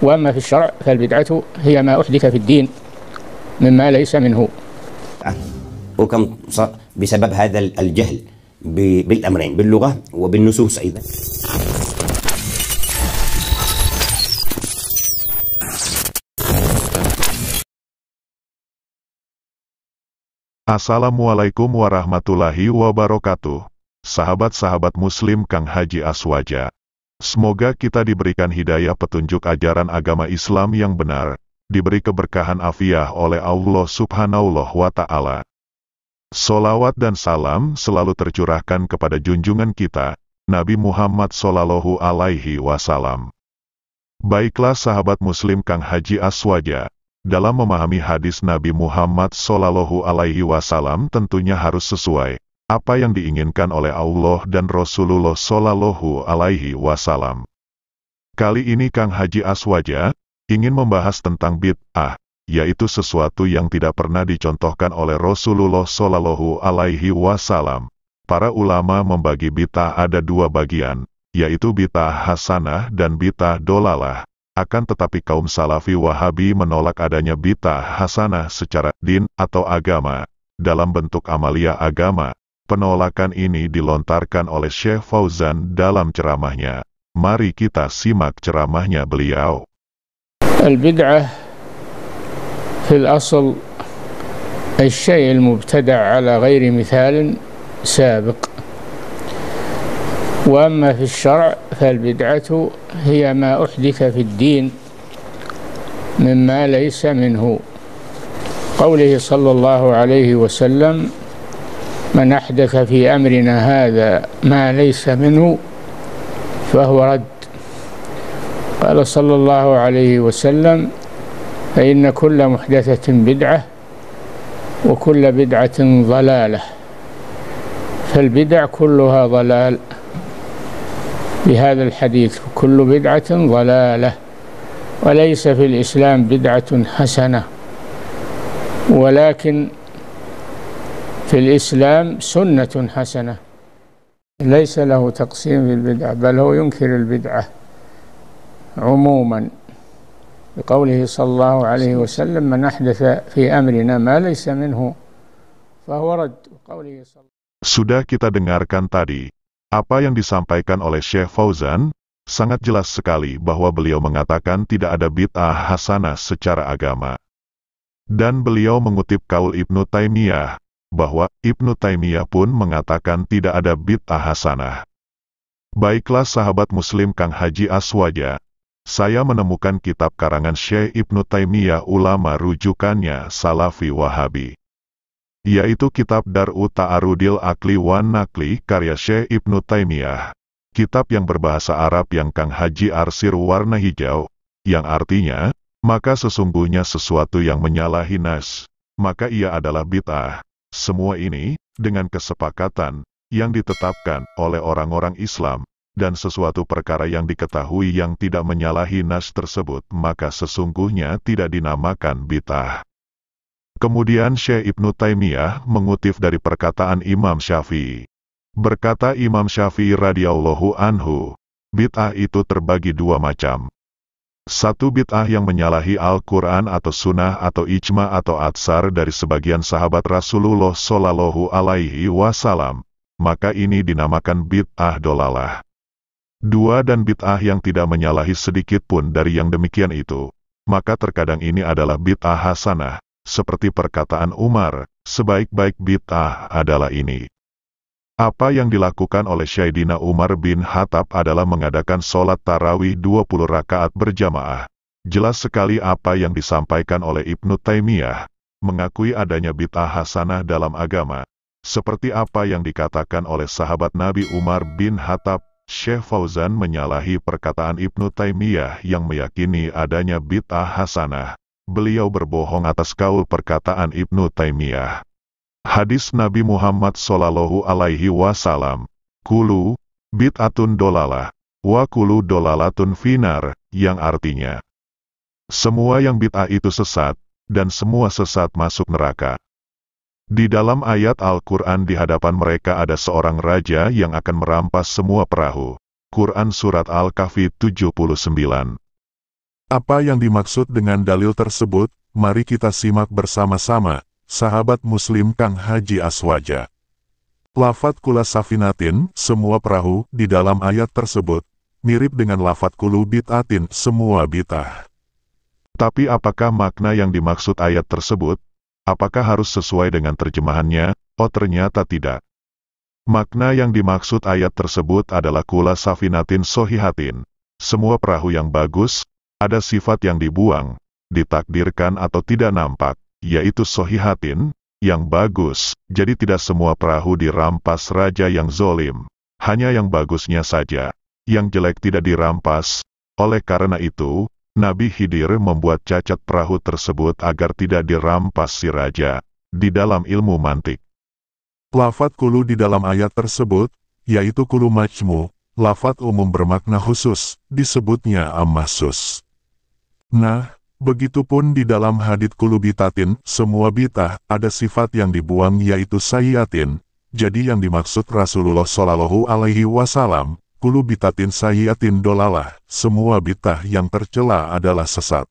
وأما في الشرع فالبدعة هي ما أحدث في الدين مما ليس منه. وكم بسبب هذا الجهل بالأمرين، باللغة وبالنصوص أيضا. Assalamualaikum warahmatullahi wabarakatuh. Sahabat-sahabat muslim Kang Haji Aswaja. Semoga kita diberikan hidayah petunjuk ajaran agama Islam yang benar, diberi keberkahan afiah oleh Allah Subhanahu wa Ta'ala. Solawat dan salam selalu tercurahkan kepada junjungan kita, Nabi Muhammad Sallallahu Alaihi Wasallam. Baiklah sahabat muslim Kang Haji Aswaja, dalam memahami hadis Nabi Muhammad Sallallahu Alaihi Wasallam tentunya harus sesuai apa yang diinginkan oleh Allah dan Rasulullah Sallallahu Alaihi Wasallam. Kali ini Kang Haji Aswaja ingin membahas tentang bid'ah, yaitu sesuatu yang tidak pernah dicontohkan oleh Rasulullah Sallallahu Alaihi Wasallam. Para ulama membagi bid'ah ada dua bagian, yaitu bid'ah hasanah dan bid'ah dolalah. Akan tetapi kaum Salafi Wahabi menolak adanya bid'ah hasanah secara din atau agama, dalam bentuk amalia agama. Penolakan ini dilontarkan oleh Syekh Fauzan dalam ceramahnya. Mari kita simak ceramahnya beliau. البدعة في الأصل الشيء المبتدع على غير مثال سابق، وأما في الشرع فالبدعة هي ما أحدث في الدين مما ليس منه. قوله صلى الله عليه وسلم: من أحدث في أمرنا هذا ما ليس منه فهو رد. قال صلى الله عليه وسلم: فإن كل محدثة بدعة وكل بدعة ضلالة. فالبدع كلها ضلال بهذا الحديث، كل بدعة ضلالة، وليس في الإسلام بدعة حسنة، ولكن في الإسلام سنة حسنة. ليس له تقسيم في البدعة، بل هو ينكر البدعة عموما، بقوله صلى الله عليه وسلم: من أحدث في أمرنا ما ليس منه فهو رد. Sudah kita dengarkan tadi apa yang disampaikan oleh Syekh Fauzan, sangat jelas sekali bahwa beliau mengatakan tidak ada bid'ah hasanah secara agama. Dan beliau mengutip kaul Ibnu Taimiyah, bahwa Ibnu Taimiyah pun mengatakan tidak ada bid'ah hasanah. Baiklah sahabat muslim Kang Haji Aswaja, saya menemukan kitab karangan Syekh Ibnu Taimiyah ulama rujukannya Salafi Wahabi, yaitu kitab Dar'u Ta'arudil Akli wan Nakli karya Syekh Ibnu Taimiyah. Kitab yang berbahasa Arab yang Kang Haji arsir warna hijau, yang artinya, maka sesungguhnya sesuatu yang menyalahi nas, maka ia adalah bid'ah. Semua ini, dengan kesepakatan, yang ditetapkan oleh orang-orang Islam, dan sesuatu perkara yang diketahui yang tidak menyalahi nas tersebut, maka sesungguhnya tidak dinamakan bid'ah. Kemudian Syekh Ibnu Taimiyah mengutip dari perkataan Imam Syafi'i. Berkata Imam Syafi'i radhiyallahu anhu, bid'ah itu terbagi dua macam. Satu bid'ah yang menyalahi Al-Quran atau Sunnah atau Ijma atau Atsar dari sebagian sahabat Rasulullah Sallallahu Alaihi Wasallam, maka ini dinamakan bid'ah dolalah. Dua, dan bid'ah yang tidak menyalahi sedikit pun dari yang demikian itu, maka terkadang ini adalah bid'ah hasanah. Seperti perkataan Umar, sebaik-baik bid'ah adalah ini. Apa yang dilakukan oleh Syaidina Umar bin Khattab adalah mengadakan sholat tarawih 20 rakaat berjamaah. Jelas sekali apa yang disampaikan oleh Ibnu Taimiyah, mengakui adanya bid'ah hasanah dalam agama. Seperti apa yang dikatakan oleh sahabat Nabi Umar bin Khattab, Syekh Fauzan menyalahi perkataan Ibnu Taimiyah yang meyakini adanya bid'ah hasanah. Beliau berbohong atas kaul perkataan Ibnu Taimiyah. Hadis Nabi Muhammad Sallallahu Alaihi Wasallam, kulu bid'atun dolalah, wa kulu dolalatun finar, yang artinya, semua yang bid'ah itu sesat, dan semua sesat masuk neraka. Di dalam ayat Al-Quran di hadapan mereka ada seorang raja yang akan merampas semua perahu. Quran Surat Al-Kahfi 79. Apa yang dimaksud dengan dalil tersebut? Mari kita simak bersama-sama, sahabat Muslim Kang Haji Aswaja. Lafadz kula safinatin, semua perahu, di dalam ayat tersebut, mirip dengan lafadz kulu bid'atin, semua bid'ah. Tapi apakah makna yang dimaksud ayat tersebut? Apakah harus sesuai dengan terjemahannya? Oh, ternyata tidak. Makna yang dimaksud ayat tersebut adalah kula safinatin sohihatin. Semua perahu yang bagus, ada sifat yang dibuang, ditakdirkan atau tidak nampak, yaitu sohihatin, yang bagus. Jadi tidak semua perahu dirampas raja yang zolim. Hanya yang bagusnya saja. Yang jelek tidak dirampas. Oleh karena itu, Nabi Khidir membuat cacat perahu tersebut agar tidak dirampas si raja. Di dalam ilmu mantik, lafadz kulu di dalam ayat tersebut, yaitu kulu majmu, lafadz umum bermakna khusus, disebutnya am-mahsus. Nah, begitupun di dalam hadits kulu bitatin, semua bitah, ada sifat yang dibuang yaitu sayyatin. Jadi yang dimaksud Rasulullah Shallallahu Alaihi Wasallam, kulu bitatin sayyatin dolalah, semua bitah yang tercela adalah sesat.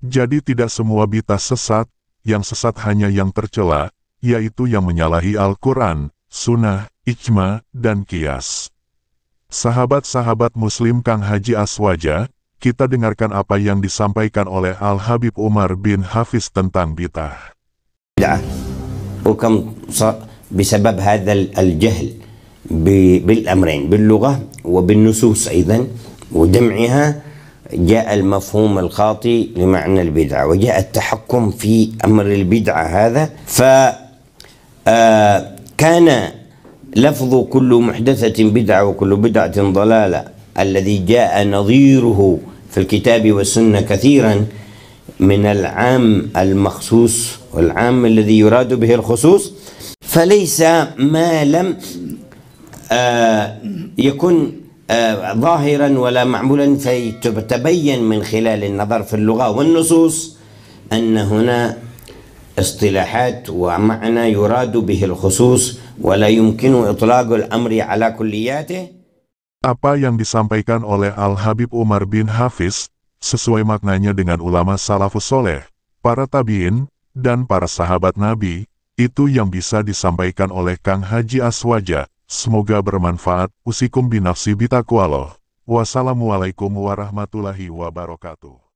Jadi tidak semua bitah sesat, yang sesat hanya yang tercela, yaitu yang menyalahi Al-Quran, Sunnah, Ijma, dan Qiyas. Sahabat-sahabat Muslim Kang Haji Aswaja, kita dengarkan apa yang disampaikan oleh Al-Habib Umar bin Hafiz tentang bid'ah. وكم بسبب هذا الجهل بالأمرين باللغة وبالنصوص أيضا وجمعها جاء المفهوم الخاطئ لمعنى البدعة وجاء التحكم في أمر البدعة هذا فكان لفظ كل محدثة بدعة وكل بدعة ضلالة الذي جاء نظيره في الكتاب والسنة كثيرا من العام المخصوص والعام الذي يراد به الخصوص فليس ما لم يكن ظاهرا ولا معمولا فتبين من خلال النظر في اللغة والنصوص أن هنا اصطلاحات ومعنى يراد به الخصوص ولا يمكن إطلاق الأمر على كلياته. Apa yang disampaikan oleh Al-Habib Umar bin Hafiz, sesuai maknanya dengan ulama salafus soleh, para tabi'in, dan para sahabat Nabi, itu yang bisa disampaikan oleh Kang Haji Aswaja. Semoga bermanfaat. Usikum binafsi bitaqwallah. Wassalamualaikum warahmatullahi wabarakatuh.